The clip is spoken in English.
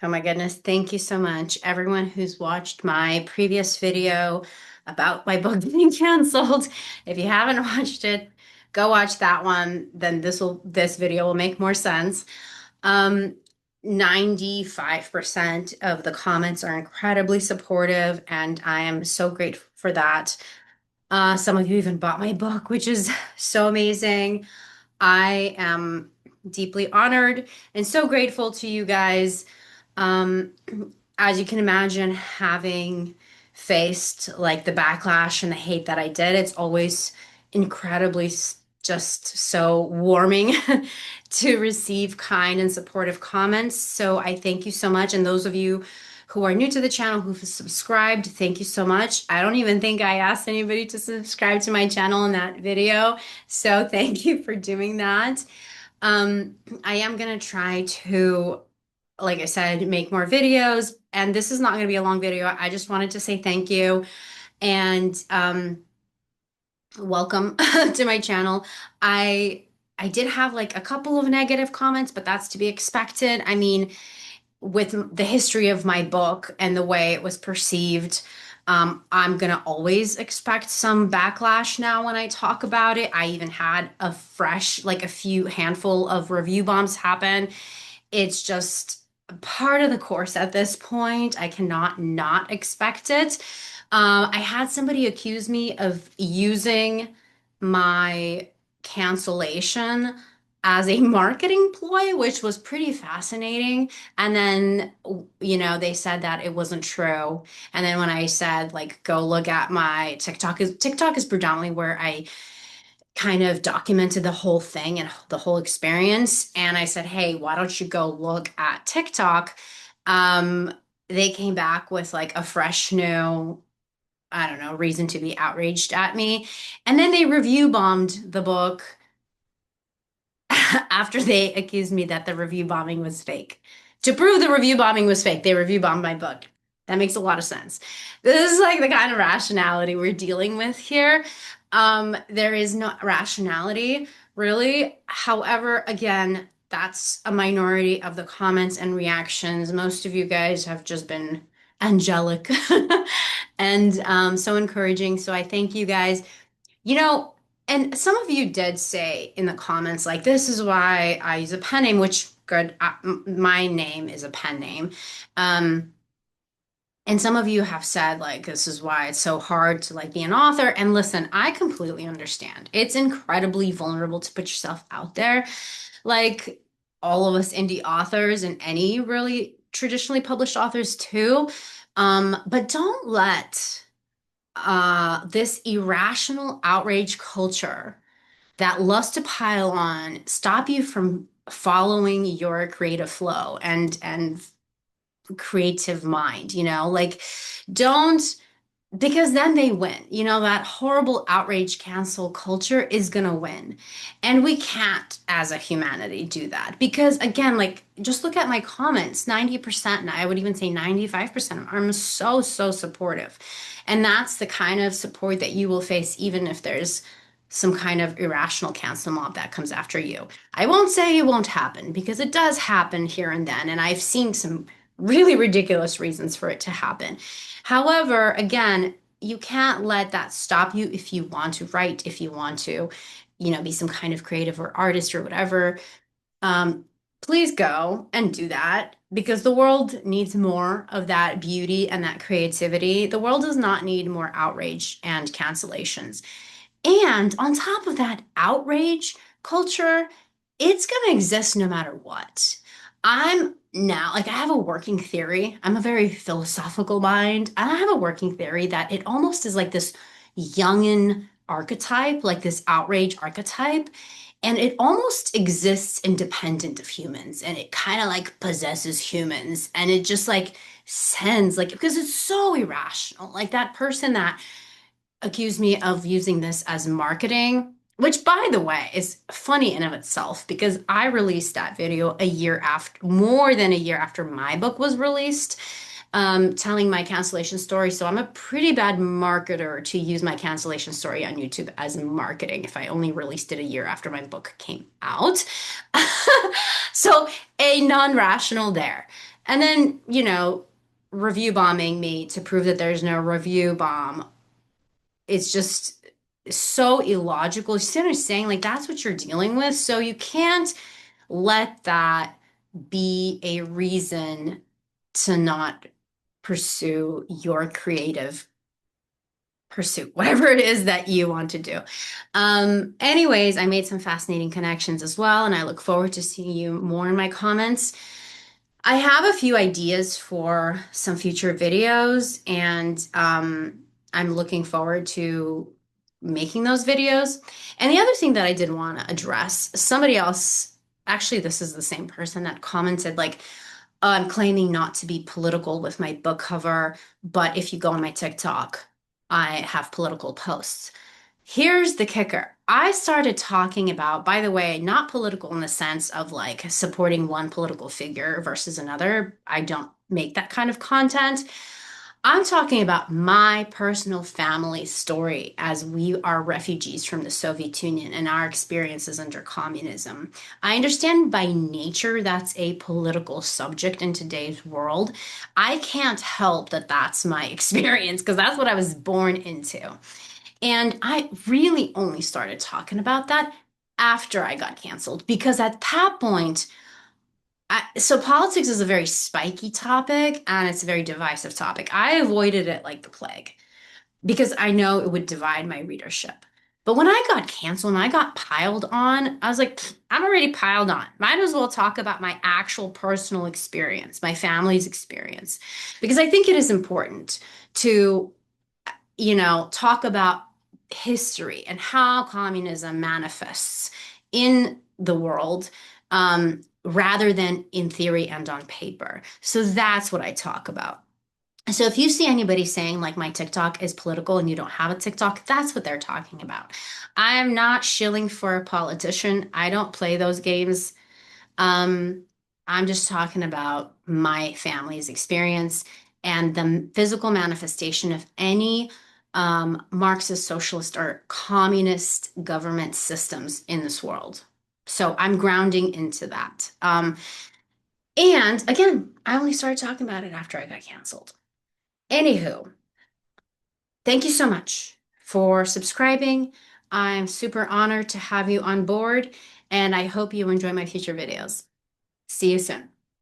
Oh my goodness. Thank you so much. Everyone who's watched my previous video about my book being canceled. If you haven't watched it, go watch that one. Then this video will make more sense. Um, 95% of the comments are incredibly supportive, and I am so grateful for that. Some of you even bought my book, which is so amazing. I am deeply honored and so grateful to you guys. Um, as you can imagine, having faced like the backlash and the hate that I did, it's always incredibly just so warming to receive kind and supportive comments. So I thank you so much. And those of you who are new to the channel, who've subscribed, thank you so much. I don't even think I asked anybody to subscribe to my channel in that video. So thank you for doing that. Um, I am gonna try to, like I said, make more videos. And this is not gonna be a long video. I just wanted to say thank you and welcome to my channel. I did have like a couple of negative comments, but that's to be expected. I mean, with the history of my book and the way it was perceived, I'm gonna always expect some backlash now when I talk about it. I even had a fresh, like a few handful of review bombs happen. It's just part of the course at this point. I cannot not expect it. I had somebody accuse me of using my cancellation as a marketing ploy, which was pretty fascinating. And then, they said that it wasn't true. And then when I said, like, go look at my TikTok is predominantly where I kind of documented the whole thing and the whole experience. And I said, hey, why don't you go look at TikTok? Um, they came back with like a fresh new, I don't know, reason to be outraged at me. And then they review bombed the book after they accused me that the review bombing was fake. To prove the review bombing was fake, they review bombed my book. That makes a lot of sense. This is like the kind of rationality we're dealing with here. There is no rationality, really. However, again, that's a minority of the comments and reactions. Most of you guys have just been angelic and so encouraging. So I thank you guys. You know, and some of you did say in the comments, like, this is why I use a pen name, which good, my name is a pen name. Um, and some of you have said, like, this is why it's so hard to like be an author. And listen, I completely understand. It's incredibly vulnerable to put yourself out there. Like all of us indie authors and any really traditionally published authors too. But don't let this irrational outrage culture that loves to pile on stop you from following your creative flow and creative mind, like don't, because then they win. That horrible outrage cancel culture is gonna win. And we can't, as a humanity, do that. Because again, like, just look at my comments. 90%, and I would even say 95% are so, so supportive. And that's the kind of support that you will face, even if there's some kind of irrational cancel mob that comes after you. I won't say it won't happen, because it does happen here and then. And I've seen some really ridiculous reasons for it to happen. However, again, you can't let that stop you if you want to write, if you want to, be some kind of creative or artist or whatever. Um, Please go and do that because the world needs more of that beauty and that creativity. The world does not need more outrage and cancellations. And on top of that, outrage culture, it's going to exist no matter what. I'm now, like, I have a working theory. I'm a very philosophical mind. And I have a working theory that it almost is like this Jungian archetype, like this outrage archetype. And it almost exists independent of humans. And it kind of like possesses humans. And it just like sends, like, because it's so irrational. Like that person that accused me of using this as marketing, which by the way is funny in of itself because I released that video a year after, more than a year after my book was released, telling my cancellation story. So I'm a pretty bad marketer to use my cancellation story on YouTube as marketing if I only released it a year after my book came out. So a non-rational there. And then, review bombing me to prove that there's no review bomb. It's just so illogical. You see what I'm saying? Like, that's what you're dealing with. So you can't let that be a reason to not pursue your creative pursuit, whatever it is that you want to do. Anyways, I made some fascinating connections as well, and I look forward to seeing you more in my comments. I have a few ideas for some future videos, and I'm looking forward to making those videos. And the other thing that I did want to address, somebody else, actually, this is the same person that commented, like, I'm claiming not to be political with my book cover, but if you go on my TikTok, I have political posts. Here's the kicker. I started talking about, by the way, not political in the sense of like supporting one political figure versus another. I don't make that kind of content. I'm talking about my personal family story as we are refugees from the Soviet Union and our experiences under communism. I understand by nature that's a political subject in today's world. I can't help that that's my experience because that's what I was born into. And I really only started talking about that after I got canceled because at that point, so politics is a very spiky topic and it's a very divisive topic. I avoided it like the plague because I know it would divide my readership. But when I got canceled and I got piled on, I was like, I'm already piled on. Might as well talk about my actual personal experience, my family's experience, because I think it is important to talk about history and how communism manifests in the world rather than in theory and on paper. So that's what I talk about. So if you see anybody saying like my TikTok is political and you don't have a TikTok, that's what they're talking about. I am not shilling for a politician. I don't play those games. Um, I'm just talking about my family's experience and the physical manifestation of any Marxist, socialist, or communist government systems in this world. So I'm grounding into that. And again, I only started talking about it after I got canceled. Anywho, thank you so much for subscribing. I'm super honored to have you on board, and I hope you enjoy my future videos. See you soon.